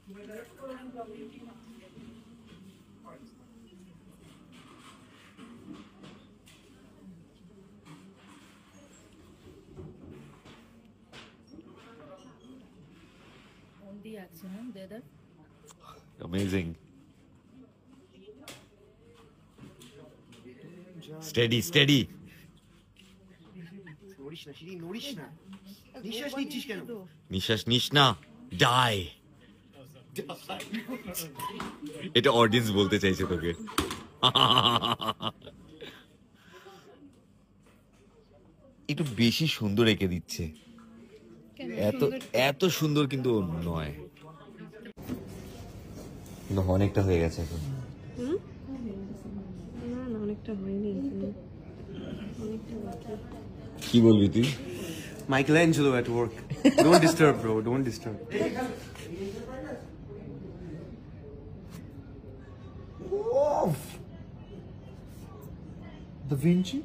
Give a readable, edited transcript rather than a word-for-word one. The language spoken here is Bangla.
On the action, huh? The other. Amazing. Steady, steady. নিঃশ্বাস নিস না, ডাই। এটা অডিয়েন্স বলতে চাইছে তোকে। একটু বেশি সুন্দর এঁকে দিচ্ছে, এত এত সুন্দর কিন্তু নয়। অনেকটা হয়ে গেছে এখন। অনেকটা হয়নি, কি বলবি তুই? Michelangelo at work. Don't disturb, bro. Don't disturb. Da Vinci?